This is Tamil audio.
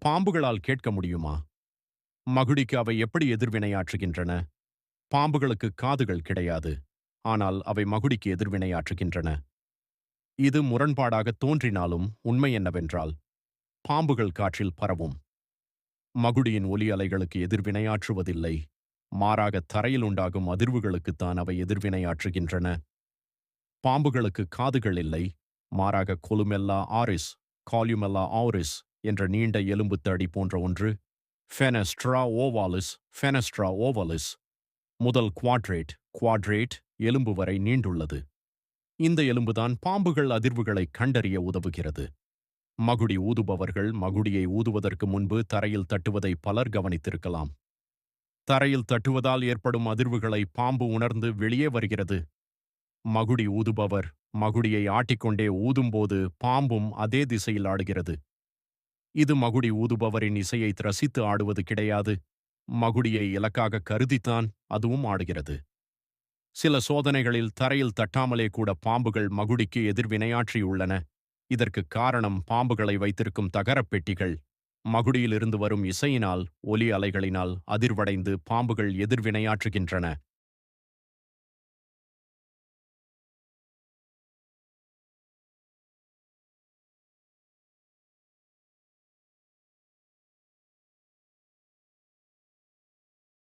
பாம்புகளால் கேட்க முடியுமா? மகுடிக்கு அவை எப்படி எதிர்வினையாற்றுகின்றன? பாம்புகளுக்கு காதுகள் கிடையாது. ஆனால் அவை மகுடிக்கு எதிர்வினையாற்றுகின்றன. இது முரண்பாடாக தோன்றினாலும் உண்மை என்னவென்றால், பாம்புகள் காற்றில் பரவும். மகுடியின் ஒலி அலைகளுக்கு எதிர்வினையாற்றுவதில்லை. மாறாக தரையில் உண்டாகும் அதிர்வுகளுக்குத்தான் அவை எதிர்வினையாற்றுகின்றன. பாம்புகளுக்கு காதுகள் இல்லை. மாறாக கொலுமெல்லா ஆரிஸ், கால்யுமெல்லா ஆரிஸ் என்ற நீண்ட எலும்பு தடி போன்ற ஒன்று, ஃபெனஸ்ட்ரா ஓவாலிஸ் முதல் குவாட்ரேட் எலும்பு வரை நீண்டுள்ளது. இந்த எலும்புதான் பாம்புகள் அதிர்வுகளை கண்டறிய உதவுகிறது. மகுடி ஊதுபவர்கள் மகுடியை ஊதுவதற்கு முன்பு தரையில் தட்டுவதை பலர் கவனித்திருக்கலாம். தரையில் தட்டுவதால் ஏற்படும் அதிர்வுகளை பாம்பு உணர்ந்து வெளியே வருகிறது. மகுடி ஊதுபவர் மகுடியை ஆட்டிக்கொண்டே ஊதும்போது பாம்பும் அதே திசையில் ஆடுகிறது. இது மகுடி ஊதுபவரின் இசையை ரசித்து ஆடுவது கிடையாது. மகுடியை இலக்காக கருதித்தான் அதுவும் ஆடுகிறது. சில சோதனைகளில் தரையில் தட்டாமலே கூட பாம்புகள் மகுடிக்கு எதிர்வினையாற்றியுள்ளன. இதற்கு காரணம் பாம்புகளை வைத்திருக்கும் தகரப் பெட்டிகள் மகுடியிலிருந்து வரும் இசையினால், ஒலி அலைகளினால் அதிர்வடைந்து பாம்புகள் எதிர்வினையாற்றுகின்றன.